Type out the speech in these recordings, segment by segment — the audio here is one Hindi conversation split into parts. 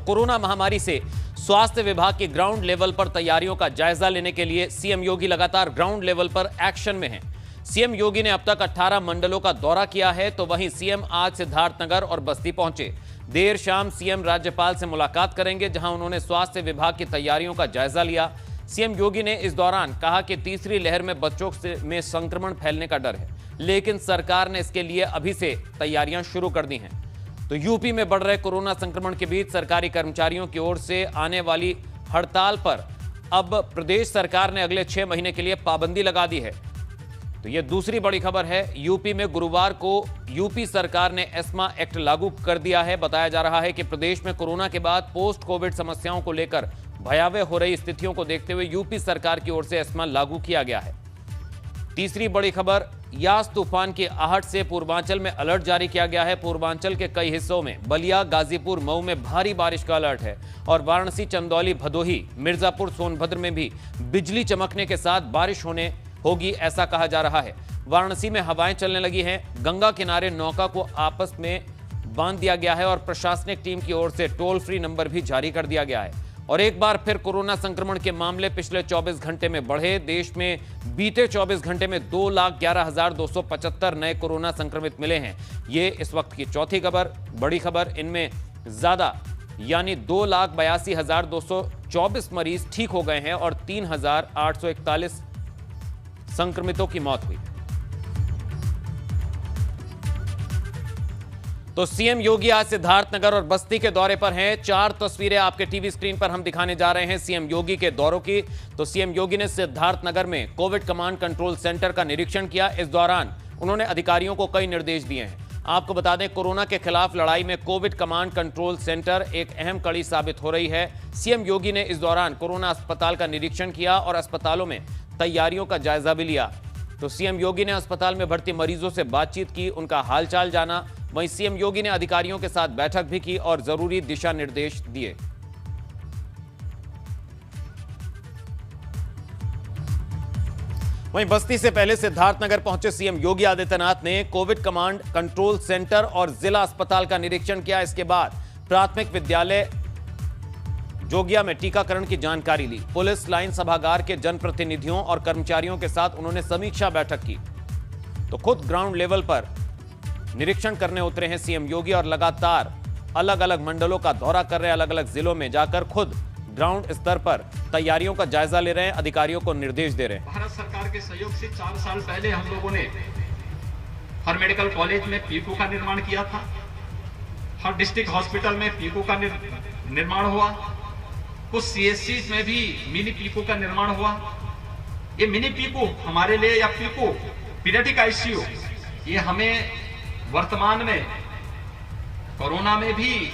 कोरोना महामारी से स्वास्थ्य विभाग की ग्राउंड लेवल पर तैयारियों का जायजा लेने के लिए सीएम योगी लगातार ग्राउंड लेवल पर एक्शन में हैं। सीएम योगी ने अब तक 18 मंडलों का दौरा किया है, तो वहीं सीएम आज सिद्धार्थनगर और बस्ती पहुंचे। देर शाम सीएम राज्यपाल से मुलाकात करेंगे, जहां उन्होंने स्वास्थ्य विभाग की तैयारियों का जायजा लिया। सीएम योगी ने इस दौरान कहा कि तीसरी लहर में बच्चों में संक्रमण फैलने का डर है, लेकिन सरकार ने इसके लिए अभी से तैयारियां शुरू कर दी हैं। तो यूपी में बढ़ रहे कोरोना संक्रमण के बीच सरकारी कर्मचारियों की ओर से आने वाली हड़ताल पर अब प्रदेश सरकार ने अगले 6 महीने के लिए पाबंदी लगा दी है। तो यह दूसरी बड़ी खबर है। यूपी में गुरुवार को यूपी सरकार ने एस्मा एक्ट लागू कर दिया है। बताया जा रहा है कि प्रदेश में कोरोना के बाद पोस्ट कोविड समस्याओं को लेकर भयावह हो रही स्थितियों को देखते हुए यूपी सरकार की ओर से एस्मा लागू किया गया है। तीसरी बड़ी खबर, यास तूफान की आहट से पूर्वांचल में अलर्ट जारी किया गया है। पूर्वांचल के कई हिस्सों में बलिया, गाजीपुर, मऊ में भारी बारिश का अलर्ट है और वाराणसी, चंदौली, भदोही, मिर्जापुर, सोनभद्र में भी बिजली चमकने के साथ बारिश होगी, ऐसा कहा जा रहा है। वाराणसी में हवाएं चलने लगी हैं। गंगा किनारे नौका को आपस में बांध दिया गया है और प्रशासनिक टीम की ओर से टोल फ्री नंबर भी जारी कर दिया गया है। और एक बार फिर कोरोना संक्रमण के मामले पिछले 24 घंटे में बढ़े। देश में बीते 24 घंटे में 2,11,275 नए कोरोना संक्रमित मिले हैं। ये इस वक्त की चौथी खबर, बड़ी खबर। इनमें ज्यादा यानी 2,82,224 मरीज ठीक हो गए हैं और 3,841 संक्रमितों की मौत हुई। तो सीएम योगी आज सिद्धार्थनगर और बस्ती के दौरे पर हैं। 4 तस्वीरें आपके टीवी स्क्रीन पर हम दिखाने जा रहे हैं सीएम योगी के दौरों की। तो सीएम योगी ने सिद्धार्थनगर में कोविड कमांड कंट्रोल सेंटर का निरीक्षण किया। इस दौरान उन्होंने अधिकारियों को कई निर्देश दिए हैं। आपको बता दें, कोरोना के खिलाफ लड़ाई में कोविड कमांड कंट्रोल सेंटर एक अहम कड़ी साबित हो रही है। सीएम योगी ने इस दौरान कोरोना अस्पताल का निरीक्षण किया और अस्पतालों में तैयारियों का जायजा भी लिया। तो सीएम योगी ने अस्पताल में भर्ती मरीजों से बातचीत की, उनका हालचाल जाना। वहीं सीएम योगी ने अधिकारियों के साथ बैठक भी की और जरूरी दिशा निर्देश दिए। वहीं बस्ती से पहले सिद्धार्थनगर पहुंचे सीएम योगी आदित्यनाथ ने कोविड कमांड कंट्रोल सेंटर और जिला अस्पताल का निरीक्षण किया। इसके बाद प्राथमिक विद्यालय जोगिया में टीकाकरण की जानकारी ली। पुलिस लाइन सभागार के जनप्रतिनिधियों और कर्मचारियों के साथ उन्होंने समीक्षा बैठक की। तो खुद ग्राउंड लेवल पर निरीक्षण करने उतरे हैं सीएम योगी और लगातार अलग अलग मंडलों का दौरा कर रहे हैं। अलग अलग जिलों में जाकर खुद ग्राउंड स्तर पर तैयारियों का जायजा ले रहे हैं, अधिकारियों को निर्देश दे रहे हैं। भारत सरकार के सहयोग से 4 साल पहले हम लोगों ने हर मेडिकल कॉलेज में पीकू का निर्माण किया था। हर डिस्ट्रिक्ट हॉस्पिटल में पीकू का निर्माण हुआ। कुछ सीएससी में भी मिनी पीकू का निर्माण हुआ। ये मिनी पीकू हमारे लिए या पीकू पीडियाट्रिक आईसीयू, ये हमें वर्तमान में कोरोना में भी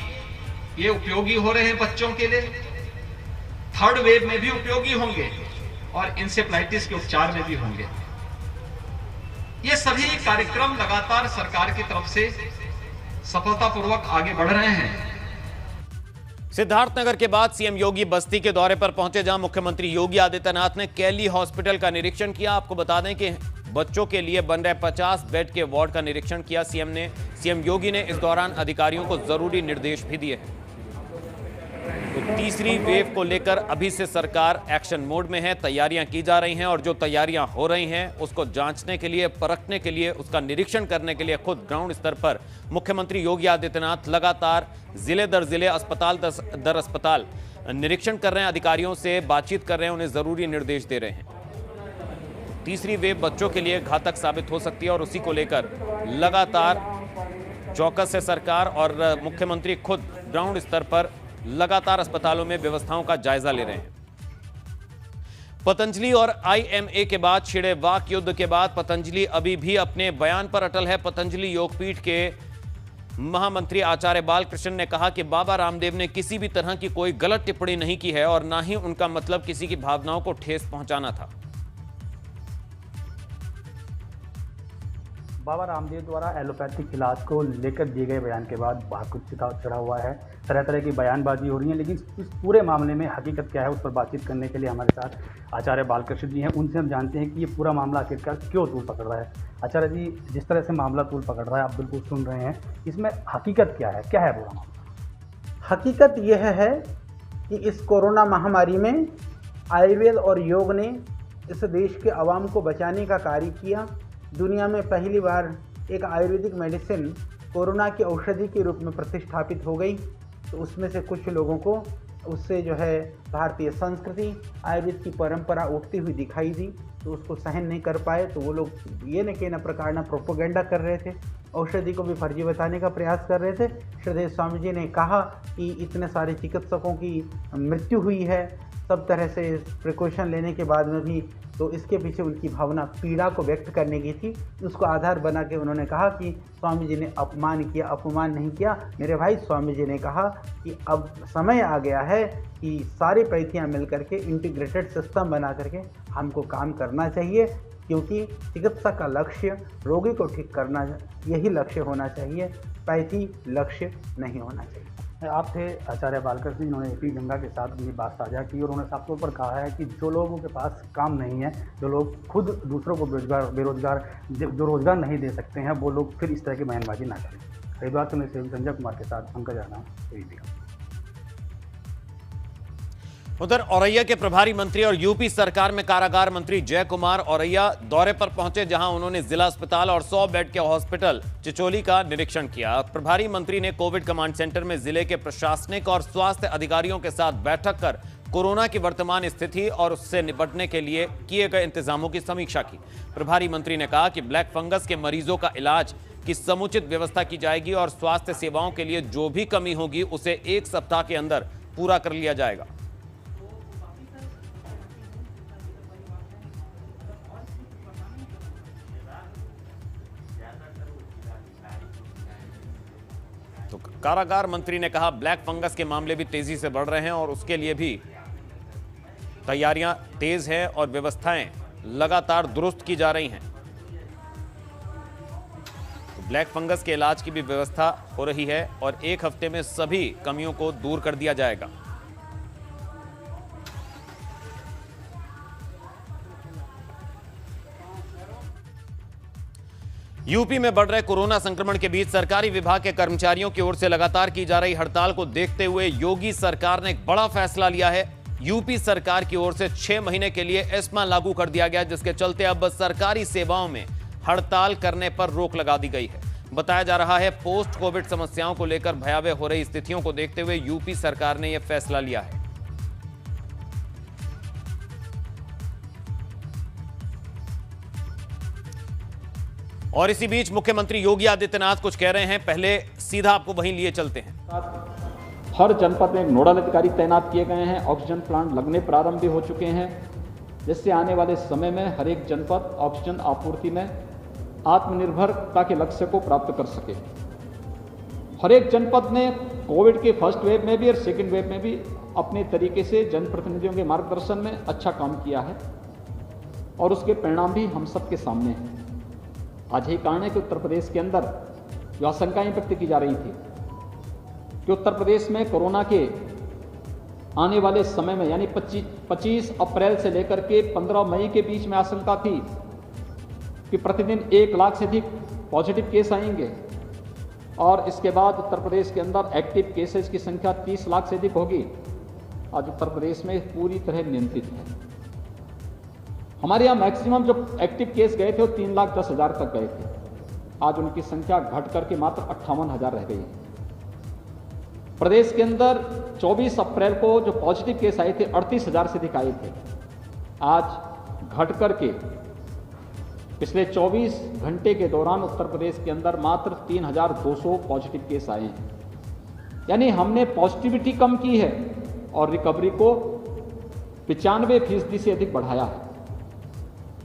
ये उपयोगी हो रहे हैं बच्चों के लिए, थर्ड वेव में भी उपयोगी होंगे और इंसेफ्लाइटिस के उपचार में भी होंगे। ये सभी कार्यक्रम लगातार सरकार की तरफ से सफलतापूर्वक आगे बढ़ रहे हैं। सिद्धार्थनगर के बाद सीएम योगी बस्ती के दौरे पर पहुंचे, जहां मुख्यमंत्री योगी आदित्यनाथ ने कैली हॉस्पिटल का निरीक्षण किया। आपको बता दें कि बच्चों के लिए बन रहे 50 बेड के वार्ड का निरीक्षण किया सीएम योगी ने। इस दौरान अधिकारियों को जरूरी निर्देश भी दिए हैं। तो तीसरी वेव को लेकर अभी से सरकार एक्शन मोड में है। तैयारियां की जा रही हैं और जो तैयारियां हो रही हैं उसको जांचने के लिए, परखने के लिए, उसका निरीक्षण करने के लिए खुद ग्राउंड स्तर पर मुख्यमंत्री योगी आदित्यनाथ लगातार जिले दर जिले, अस्पताल दर अस्पताल निरीक्षण कर रहे हैं, अधिकारियों से बातचीत कर रहे हैं, उन्हें जरूरी निर्देश दे रहे हैं। तीसरी वेव बच्चों के लिए घातक साबित हो सकती है और उसी को लेकर लगातार चौकस है सरकार और मुख्यमंत्री खुद ग्राउंड स्तर पर लगातार अस्पतालों में व्यवस्थाओं का जायजा ले रहे हैं। पतंजलि और आईएमए के बाद छिड़े वाक युद्ध के बाद पतंजलि अभी भी अपने बयान पर अटल है। पतंजलि योगपीठ के महामंत्री आचार्य बालकृष्ण ने कहा कि बाबा रामदेव ने किसी भी तरह की कोई गलत टिप्पणी नहीं की है और ना ही उनका मतलब किसी की भावनाओं को ठेस पहुंचाना था। बाबा रामदेव द्वारा एलोपैथिक इलाज को लेकर दिए गए बयान के बाद बहुत कुछ चढ़ा हुआ है, तरह तरह की बयानबाजी हो रही है, लेकिन इस पूरे मामले में हकीकत क्या है उस पर बातचीत करने के लिए हमारे साथ आचार्य बालकृष्ण जी हैं। उनसे हम जानते हैं कि ये पूरा मामला आखिरकार क्यों तूल पकड़ रहा है। आचार्य जी, जिस तरह से मामला तूल पकड़ रहा है, आप बिल्कुल सुन रहे हैं, इसमें हकीकत क्या है पूरा मामला? हकीकत यह है कि इस कोरोना महामारी में आयुर्वेद और योग ने इस देश के आवाम को बचाने का कार्य किया। दुनिया में पहली बार एक आयुर्वेदिक मेडिसिन कोरोना की औषधि के रूप में प्रतिष्ठापित हो गई, तो उसमें से कुछ लोगों को उससे जो है भारतीय संस्कृति, आयुर्वेद की परंपरा उठती हुई दिखाई दी, तो उसको सहन नहीं कर पाए। तो वो लोग ये न के न प्रकार न प्रोपोगेंडा कर रहे थे, औषधि को भी फर्जी बताने का प्रयास कर रहे थे। श्रीदेव स्वामी जी ने कहा कि इतने सारे चिकित्सकों की मृत्यु हुई है, सब तरह से प्रिकॉशन लेने के बाद में भी, तो इसके पीछे उनकी भावना पीड़ा को व्यक्त करने की थी। उसको आधार बना के उन्होंने कहा कि स्वामी जी ने अपमान किया, अपमान नहीं किया। मेरे भाई, स्वामी जी ने कहा कि अब समय आ गया है कि सारी पैथियाँ मिल करके इंटीग्रेटेड सिस्टम बना करके हमको काम करना चाहिए, क्योंकि चिकित्सा का लक्ष्य रोगी को ठीक करना, यही लक्ष्य होना चाहिए, पैथी लक्ष्य नहीं होना चाहिए। आप थे आचार्य बालकृष्ण, इन्होंने एपी गंगा के साथ अपनी बात साझा की और उन्होंने साफ तौर पर कहा है कि जो लोगों के पास काम नहीं है, जो लोग खुद दूसरों को बेरोजगार जो रोजगार नहीं दे सकते हैं, वो लोग फिर इस तरह की बयानबाजी ना करें। हरिद्वार से मैं संजय कुमार के साथ पंकज राणा, एबीपी। उधर औरैया के प्रभारी मंत्री और यूपी सरकार में कारागार मंत्री जय कुमार औरैया दौरे पर पहुंचे, जहां उन्होंने जिला अस्पताल और 100 बेड के हॉस्पिटल चिचोली का निरीक्षण किया। प्रभारी मंत्री ने कोविड कमांड सेंटर में जिले के प्रशासनिक और स्वास्थ्य अधिकारियों के साथ बैठक कर कोरोना की वर्तमान स्थिति और उससे निपटने के लिए किए गए इंतजामों की समीक्षा की। प्रभारी मंत्री ने कहा कि ब्लैक फंगस के मरीजों का इलाज की समुचित व्यवस्था की जाएगी और स्वास्थ्य सेवाओं के लिए जो भी कमी होगी उसे 1 सप्ताह के अंदर पूरा कर लिया जाएगा। तो कारागार मंत्री ने कहा ब्लैक फंगस के मामले भी तेजी से बढ़ रहे हैं और उसके लिए भी तैयारियां तेज हैं और व्यवस्थाएं लगातार दुरुस्त की जा रही हैं। तो ब्लैक फंगस के इलाज की भी व्यवस्था हो रही है और 1 हफ्ते में सभी कमियों को दूर कर दिया जाएगा। यूपी में बढ़ रहे कोरोना संक्रमण के बीच सरकारी विभाग के कर्मचारियों की ओर से लगातार की जा रही हड़ताल को देखते हुए योगी सरकार ने एक बड़ा फैसला लिया है। यूपी सरकार की ओर से 6 महीने के लिए एस्मा लागू कर दिया गया, जिसके चलते अब सरकारी सेवाओं में हड़ताल करने पर रोक लगा दी गई है। बताया जा रहा है पोस्ट कोविड समस्याओं को लेकर भयावह हो रही स्थितियों को देखते हुए यूपी सरकार ने यह फैसला लिया है। और इसी बीच मुख्यमंत्री योगी आदित्यनाथ कुछ कह रहे हैं, पहले सीधा आपको वहीं लिए चलते हैं। हर जनपद में नोडल अधिकारी तैनात किए गए हैं, ऑक्सीजन प्लांट लगने प्रारंभ भी हो चुके हैं, जिससे आने वाले समय में हर एक जनपद ऑक्सीजन आपूर्ति में आत्मनिर्भरता के लक्ष्य को प्राप्त कर सके। हर एक जनपद ने कोविड के फर्स्ट वेव में भी और सेकेंड वेव में भी अपने तरीके से जनप्रतिनिधियों के मार्गदर्शन में अच्छा काम किया है और उसके परिणाम भी हम सबके सामने हैं। आज यही कारण है कि उत्तर प्रदेश के अंदर जो आशंकाएं व्यक्त की जा रही थी कि उत्तर प्रदेश में कोरोना के आने वाले समय में यानी 25 अप्रैल से लेकर के 15 मई के बीच में आशंका थी कि प्रतिदिन 1 लाख से अधिक पॉजिटिव केस आएंगे और इसके बाद उत्तर प्रदेश के अंदर एक्टिव केसेस की संख्या 30 लाख से अधिक होगी। आज उत्तर प्रदेश में पूरी तरह नियंत्रित है। हमारे यहाँ मैक्सिमम जो एक्टिव केस गए थे वो 3,10,000 तक गए थे। आज उनकी संख्या घट करके मात्र 58,000 रह गई है। प्रदेश के अंदर 24 अप्रैल को जो पॉजिटिव केस आए थे 38,000 से अधिक आए थे। आज घट करके पिछले 24 घंटे के दौरान उत्तर प्रदेश के अंदर मात्र 3,200 पॉजिटिव केस आए हैं। यानी हमने पॉजिटिविटी कम की है और रिकवरी को 95% से अधिक बढ़ाया है।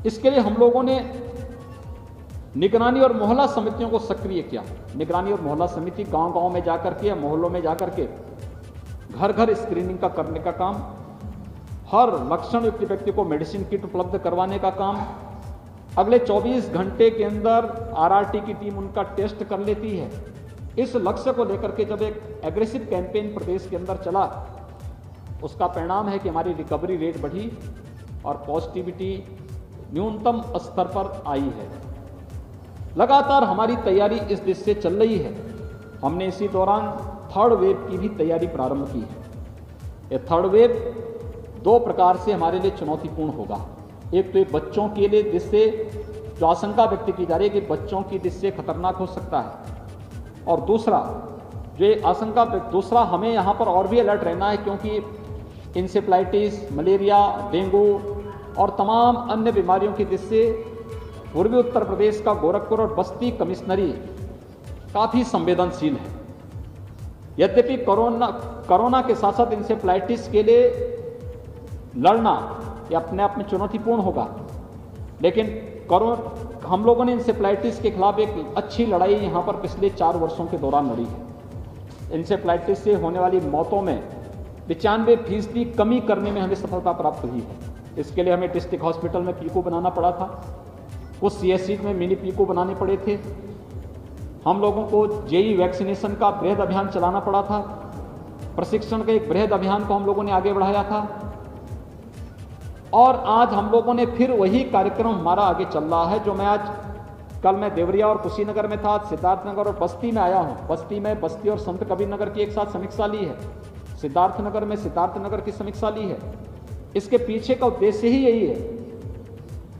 इसके लिए हम लोगों ने निगरानी और मोहल्ला समितियों को सक्रिय किया। निगरानी और मोहल्ला समिति गांव-गांव में जाकर के या मोहल्लों में जाकर के घर-घर स्क्रीनिंग का करने का काम, हर लक्षण युक्त व्यक्ति को मेडिसिन किट उपलब्ध करवाने का काम, अगले 24 घंटे के अंदर आरआरटी की टीम उनका टेस्ट कर लेती है। इस लक्ष्य को लेकर के जब एक एग्रेसिव कैंपेन प्रदेश के अंदर चला, उसका परिणाम है कि हमारी रिकवरी रेट बढ़ी और पॉजिटिविटी न्यूनतम स्तर पर आई है। लगातार हमारी तैयारी इस दिशा से चल रही है। हमने इसी दौरान थर्ड वेव की भी तैयारी प्रारंभ की है। यह थर्ड वेव दो प्रकार से हमारे लिए चुनौतीपूर्ण होगा। एक तो बच्चों के लिए, जिससे जो आशंका व्यक्त की जा रही है कि बच्चों की जिससे खतरनाक हो सकता है, और दूसरा हमें यहाँ पर और भी अलर्ट रहना है, क्योंकि इंसेफ्लाइटिस, मलेरिया, डेंगू और तमाम अन्य बीमारियों की जिससे पूर्वी उत्तर प्रदेश का गोरखपुर और बस्ती कमिश्नरी काफ़ी संवेदनशील है। यद्यपि कोरोना के साथ साथ इंसेफ्लाइटिस के लिए लड़ना यह अपने आप में चुनौतीपूर्ण होगा, लेकिन हम लोगों ने इंसेफ्लाइटिस के खिलाफ एक अच्छी लड़ाई यहाँ पर पिछले 4 वर्षों के दौरान लड़ी है। इंसेफ्लाइटिस से होने वाली मौतों में 95% कमी करने में हमें सफलता प्राप्त हुई है। इसके लिए हमें डिस्ट्रिक्ट हॉस्पिटल में पीको बनाना पड़ा था, कुछ सीएससी में मिनी पीको बनाने पड़े थे, हम लोगों को जेई वैक्सीनेशन का बृहद अभियान चलाना पड़ा था, प्रशिक्षण के एक बृहद अभियान को हम लोगों ने आगे बढ़ाया था, और आज हम लोगों ने फिर वही कार्यक्रम हमारा आगे चल रहा है। जो कल मैं देवरिया और कुशीनगर में था, आज सिद्धार्थनगर और बस्ती में आया हूँ। बस्ती और संत कबीरनगर की एक साथ समीक्षा ली है, सिद्धार्थनगर में सिद्धार्थनगर की समीक्षा ली है। इसके पीछे का उद्देश्य ही यही है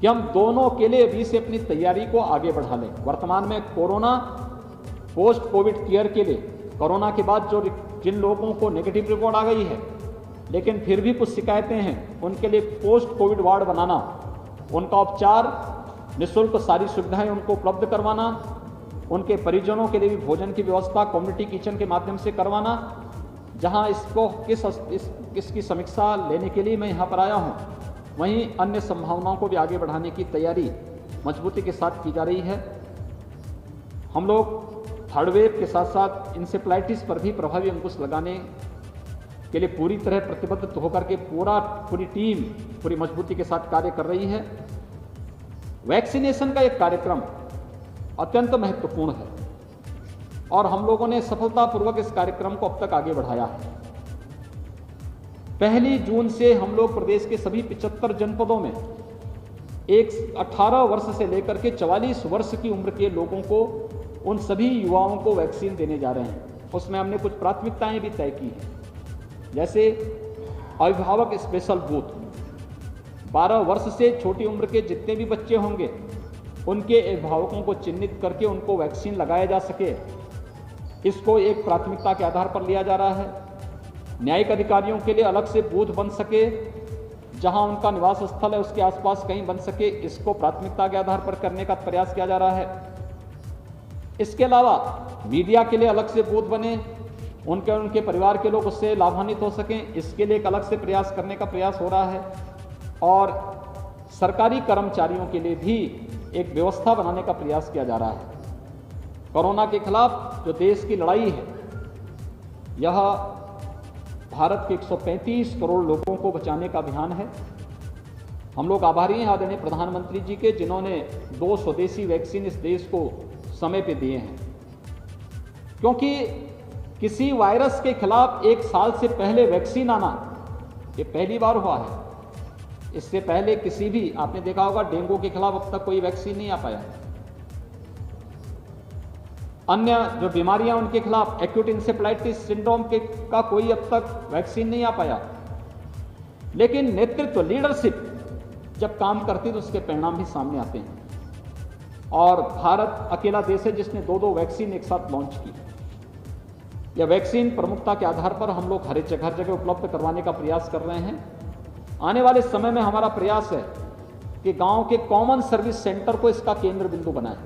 कि हम दोनों के लिए अभी से अपनी तैयारी को आगे बढ़ा लें। वर्तमान में कोरोना पोस्ट कोविड केयर के लिए, कोरोना के बाद जिन लोगों को नेगेटिव रिपोर्ट आ गई है लेकिन फिर भी कुछ शिकायतें हैं, उनके लिए पोस्ट कोविड वार्ड बनाना, उनका उपचार, निःशुल्क सारी सुविधाएं उनको उपलब्ध करवाना, उनके परिजनों के लिए भी भोजन की व्यवस्था कम्युनिटी किचन के माध्यम से करवाना। जहां इसकी समीक्षा लेने के लिए मैं यहाँ पर आया हूँ, वहीं अन्य संभावनाओं को भी आगे बढ़ाने की तैयारी मजबूती के साथ की जा रही है। हम लोग थर्ड वेव के साथ साथ इंसेफ्लाइटिस पर भी प्रभावी अंकुश लगाने के लिए पूरी तरह प्रतिबद्ध होकर के पूरी टीम पूरी मजबूती के साथ कार्य कर रही है। वैक्सीनेशन का एक कार्यक्रम अत्यंत महत्वपूर्ण है और हम लोगों ने सफलतापूर्वक इस कार्यक्रम को अब तक आगे बढ़ाया है। 1 जून से हम लोग प्रदेश के सभी 75 जनपदों में 18 वर्ष से लेकर के 44 वर्ष की उम्र के लोगों को, उन सभी युवाओं को वैक्सीन देने जा रहे हैं। उसमें हमने कुछ प्राथमिकताएं भी तय की हैं, जैसे अभिभावक स्पेशल बूथ, 12 वर्ष से छोटी उम्र के जितने भी बच्चे होंगे उनके अभिभावकों को चिन्हित करके उनको वैक्सीन लगाया जा सके, इसको एक प्राथमिकता के आधार पर लिया जा रहा है। न्यायिक अधिकारियों के लिए अलग से बूथ बन सके, जहां उनका निवास स्थल है उसके आसपास कहीं बन सके, इसको प्राथमिकता के आधार पर करने का प्रयास किया जा रहा है। इसके अलावा मीडिया के लिए अलग से बूथ बने, उनके परिवार के लोग उससे लाभान्वित हो सकें, इसके लिए एक अलग से प्रयास करने का प्रयास हो रहा है। और सरकारी कर्मचारियों के लिए भी एक व्यवस्था बनाने का प्रयास किया जा रहा है। कोरोना के खिलाफ जो देश की लड़ाई है, यह भारत के 135 करोड़ लोगों को बचाने का अभियान है। हम लोग आभारी हैं आदरणीय प्रधानमंत्री जी के, जिन्होंने 2 स्वदेशी वैक्सीन इस देश को समय पे दिए हैं, क्योंकि किसी वायरस के खिलाफ 1 साल से पहले वैक्सीन आना ये पहली बार हुआ है। इससे पहले किसी भी, आपने देखा होगा डेंगू के खिलाफ अब तक कोई वैक्सीन नहीं आ पाया। अन्य जो बीमारियां उनके खिलाफ एक्यूट इंसेफ्लाइटिस सिंड्रोम का कोई अब तक वैक्सीन नहीं आ पाया। लेकिन नेतृत्व, लीडरशिप जब काम करती तो उसके परिणाम भी सामने आते हैं। और भारत अकेला देश है जिसने 2 वैक्सीन एक साथ लॉन्च की। यह वैक्सीन प्रमुखता के आधार पर हम लोग हर जगह उपलब्ध करवाने का प्रयास कर रहे हैं। आने वाले समय में हमारा प्रयास है कि गांव के कॉमन सर्विस सेंटर को इसका केंद्र बिंदु बनाएं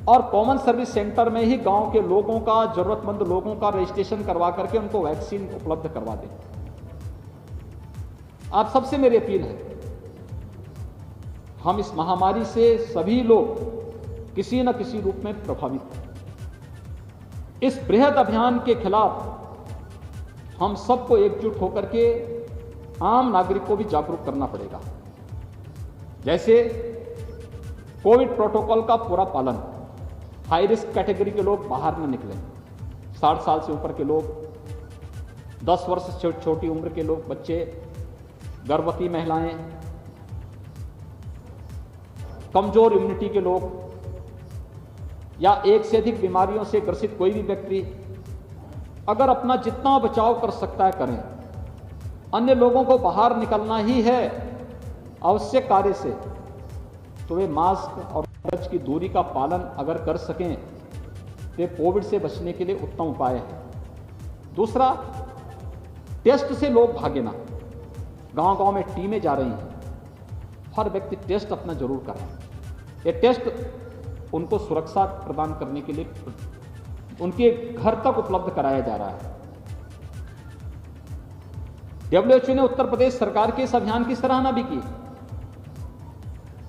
और कॉमन सर्विस सेंटर में ही गांव के लोगों का, जरूरतमंद लोगों का रजिस्ट्रेशन करवा करके उनको वैक्सीन उपलब्ध करवा दें। आप सबसे मेरी अपील है, हम इस महामारी से सभी लोग किसी न किसी रूप में प्रभावित हैं। इस बृहद अभियान के खिलाफ हम सबको एकजुट होकर के आम नागरिक को भी जागरूक करना पड़ेगा। जैसे कोविड प्रोटोकॉल का पूरा पालन, हाई रिस्क कैटेगरी के लोग बाहर न निकलें, 60 साल से ऊपर के लोग, 10 वर्ष से छोटी उम्र के लोग, बच्चे, गर्भवती महिलाएं, कमजोर इम्यूनिटी के लोग या एक से अधिक बीमारियों से ग्रसित कोई भी व्यक्ति, अगर अपना जितना बचाव कर सकता है करें। अन्य लोगों को बाहर निकलना ही है आवश्यक कार्य से, तो वे मास्क और गज की दूरी का पालन अगर कर सकें तो कोविड से बचने के लिए उत्तम उपाय है। दूसरा, टेस्ट से लोग भागे ना। गांव-गांव में टीमें जा रही हैं, हर व्यक्ति टेस्ट अपना जरूर करें। ये टेस्ट उनको सुरक्षा प्रदान करने के लिए उनके घर तक उपलब्ध कराया जा रहा है। WHO ने उत्तर प्रदेश सरकार के इस अभियान की सराहना भी की,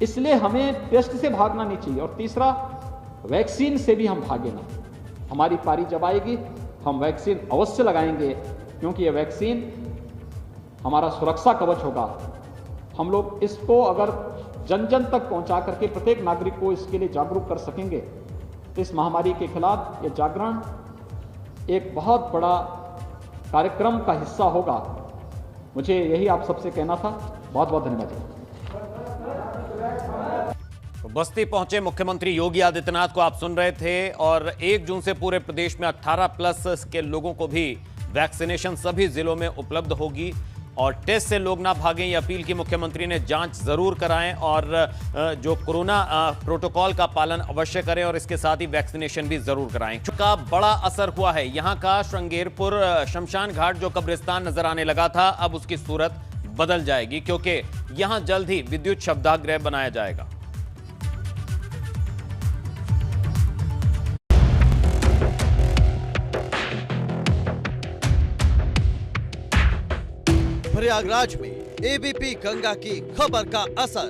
इसलिए हमें टेस्ट से भागना नहीं चाहिए। और तीसरा, वैक्सीन से भी हम भागे ना। हमारी पारी जब आएगी हम वैक्सीन अवश्य लगाएंगे, क्योंकि यह वैक्सीन हमारा सुरक्षा कवच होगा। हम लोग इसको अगर जन जन तक पहुंचा करके प्रत्येक नागरिक को इसके लिए जागरूक कर सकेंगे तो इस महामारी के खिलाफ ये जागरण एक बहुत बड़ा कार्यक्रम का हिस्सा होगा। मुझे यही आप सबसे कहना था। बहुत बहुत धन्यवाद। बस्ती पहुंचे मुख्यमंत्री योगी आदित्यनाथ को आप सुन रहे थे, और 1 जून से पूरे प्रदेश में 18+ के लोगों को भी वैक्सीनेशन सभी जिलों में उपलब्ध होगी। और टेस्ट से लोग ना भागें, ये अपील की मुख्यमंत्री ने। जांच जरूर कराएं और जो कोरोना प्रोटोकॉल का पालन अवश्य करें, और इसके साथ ही वैक्सीनेशन भी जरूर कराएं। का बड़ा असर हुआ है। यहां का श्रृंगेरपुर शमशान घाट जो कब्रिस्तान नजर आने लगा था, अब उसकी सूरत बदल जाएगी, क्योंकि यहां जल्द ही विद्युत शवदाह बनाया जाएगा। प्रयागराज में एबीपी गंगा की खबर का असर।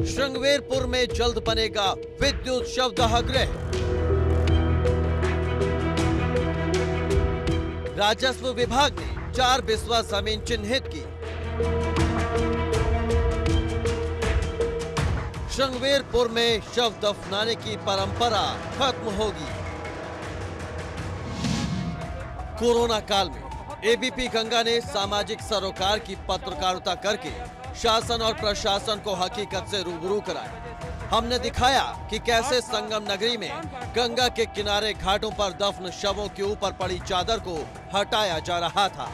श्रृंगेरपुर में जल्द बनेगा विद्युत शवदाह गृह। राजस्व विभाग ने 4 बिस्वा जमीन चिन्हित की। श्रृंगेरपुर में शव दफनाने की परंपरा खत्म होगी। कोरोना काल में एबीपी गंगा ने सामाजिक सरोकार की पत्रकारिता करके शासन और प्रशासन को हकीकत से रूबरू कराया। हमने दिखाया कि कैसे संगम नगरी में गंगा के किनारे घाटों पर दफन शवों के ऊपर पड़ी चादर को हटाया जा रहा था।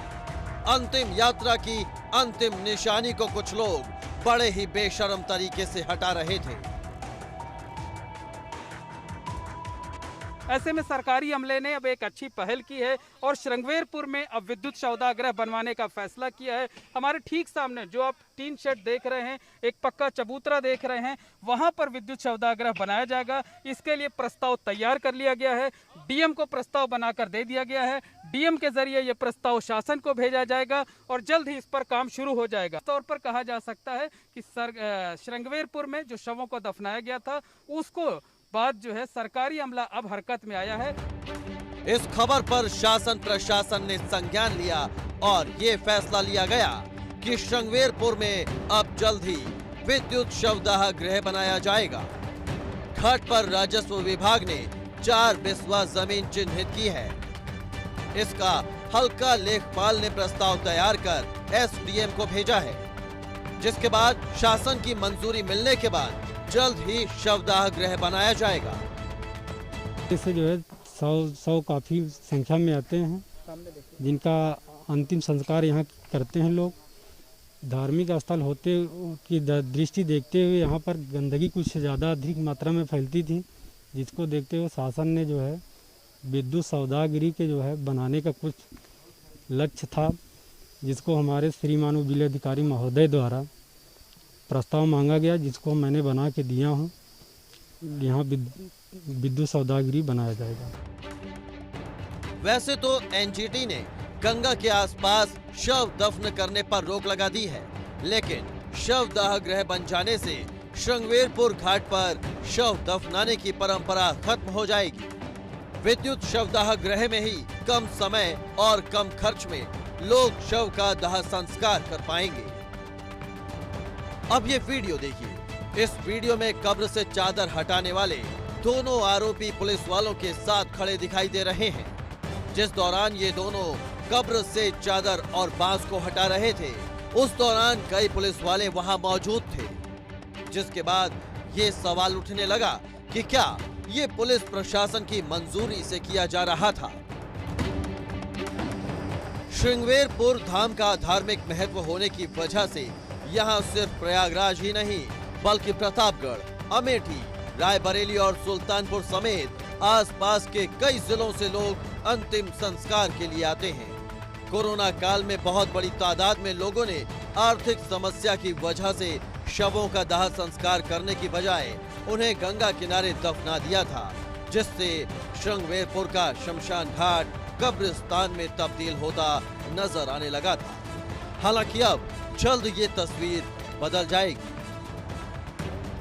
अंतिम यात्रा की अंतिम निशानी को कुछ लोग बड़े ही बेशर्म तरीके से हटा रहे थे। ऐसे में सरकारी अमले ने अब एक अच्छी पहल की है और श्रृंगेरपुर में अब विद्युत शवदाह गृह बनवाने का फैसला किया है। हमारे ठीक सामने जो आप टीन शेड देख रहे हैं, एक पक्का चबूतरा देख रहे हैं, वहां पर विद्युत शवदाह गृह बनाया जाएगा। इसके लिए प्रस्ताव तैयार कर लिया गया है। डीएम को प्रस्ताव बनाकर दे दिया गया है। डीएम के जरिए ये प्रस्ताव शासन को भेजा जाएगा और जल्द ही इस पर काम शुरू हो जाएगा। तौर पर कहा जा सकता है कि श्रृंगेरपुर में जो शवों को दफनाया गया था, उसको बाद जो है सरकारी अमला अब हरकत में आया है। इस खबर पर शासन प्रशासन ने संज्ञान लिया और ये फैसला लिया गया कि श्रृंगेरपुर में अब जल्द ही विद्युत शवदाह गृह बनाया जाएगा। घाट पर राजस्व विभाग ने 4 बिस्वा जमीन चिन्हित की है। इसका हल्का लेखपाल ने प्रस्ताव तैयार कर एसडीएम को भेजा है, जिसके बाद शासन की मंजूरी मिलने के बाद जल्द ही शवदाह गृह बनाया जाएगा। इससे जो है 100 काफी संख्या में आते हैं, जिनका अंतिम संस्कार यहाँ करते हैं लोग। धार्मिक स्थल होते की दृष्टि देखते हुए यहाँ पर गंदगी कुछ ज़्यादा अधिक मात्रा में फैलती थी, जिसको देखते हुए शासन ने जो है विद्युत शवदाह गृह के जो है बनाने का कुछ लक्ष्य था, जिसको हमारे श्रीमान जिलाधिकारी महोदय द्वारा प्रस्ताव मांगा गया, जिसको मैंने बना के दिया हूँ। यहाँ विद्युत शवदाह गृह बनाया जाएगा। वैसे तो एनजीटी ने गंगा के आसपास शव दफन करने पर रोक लगा दी है, लेकिन शवदाह गृह बन जाने से श्रृंगेरपुर घाट पर शव दफनाने की परंपरा खत्म हो जाएगी। विद्युत शवदाह गृह में ही कम समय और कम खर्च में लोग शव का दाह संस्कार कर पाएंगे। अब ये वीडियो देखिए। इस वीडियो में कब्र से चादर हटाने वाले दोनों आरोपी पुलिस वालों के साथ खड़े दिखाई दे रहे हैं। जिस दौरान ये दोनों कब्र से चादर और बांस को हटा रहे थे, उस दौरान कई पुलिस वाले वहां मौजूद थे, जिसके बाद ये सवाल उठने लगा कि क्या ये पुलिस प्रशासन की मंजूरी से किया जा रहा था। श्रृंगवेरपुर धाम का धार्मिक महत्व होने की वजह से यहाँ सिर्फ प्रयागराज ही नहीं बल्कि प्रतापगढ़, अमेठी, रायबरेली और सुल्तानपुर समेत आसपास के कई जिलों से लोग अंतिम संस्कार के लिए आते हैं। कोरोना काल में बहुत बड़ी तादाद में लोगों ने आर्थिक समस्या की वजह से शवों का दाह संस्कार करने की बजाय उन्हें गंगा किनारे दफना दिया था, जिससे श्रृंगवेरपुर का शमशान घाट कब्रिस्तान में तब्दील होता नजर आने लगा था। हालांकि अब जल्द ये तस्वीर बदल जाएगी।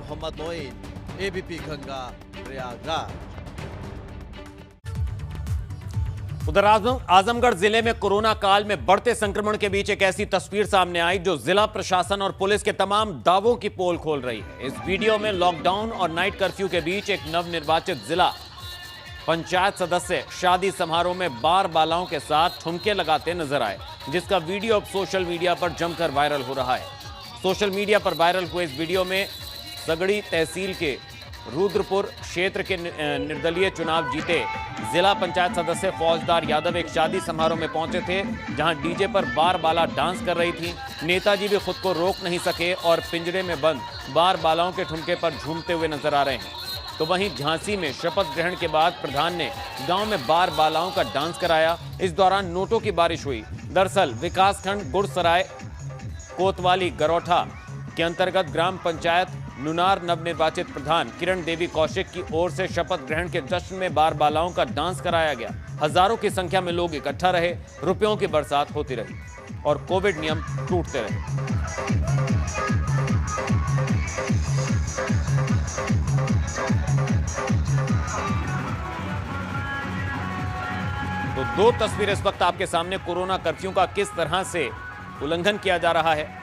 मोहम्मद मोइन, एबीपी गंगा, प्रयागराज। उधर आजमगढ़ जिले में कोरोना काल में बढ़ते संक्रमण के बीच एक ऐसी तस्वीर सामने आई जो जिला प्रशासन और पुलिस के तमाम दावों की पोल खोल रही है। इस वीडियो में लॉकडाउन और नाइट कर्फ्यू के बीच एक नवनिर्वाचित जिला पंचायत सदस्य शादी समारोह में बार बालाओं के साथ ठुमके लगाते नजर आए, जिसका वीडियो अब सोशल मीडिया पर जमकर वायरल हो रहा है। सोशल मीडिया पर वायरल हुए इस वीडियो में सगड़ी तहसील के रुद्रपुर क्षेत्र के निर्दलीय चुनाव जीते जिला पंचायत सदस्य फौजदार यादव एक शादी समारोह में पहुंचे थे, जहां डीजे पर बार बाला डांस कर रही थी। नेताजी भी खुद को रोक नहीं सके और पिंजरे में बंद बार बालाओं के ठुमके पर झूमते हुए नजर आ रहे हैं। तो वहीं झांसी में शपथ ग्रहण के बाद प्रधान ने गांव में बार बालाओं का डांस कराया। इस दौरान नोटों की बारिश हुई। दरअसल विकासखंड गुड़सराय कोतवाली गरौठा के अंतर्गत ग्राम पंचायत नुनार नवनिर्वाचित प्रधान किरण देवी कौशिक की ओर से शपथ ग्रहण के जश्न में बार बालाओं का डांस कराया गया। हजारों की संख्या में लोग इकट्ठा रहे, रुपयों की बरसात होती रही और कोविड नियम टूटते रहे। तो दो तस्वीरें इस वक्त आपके सामने कोरोना कर्फ्यू का किस तरह से उल्लंघन किया जा रहा है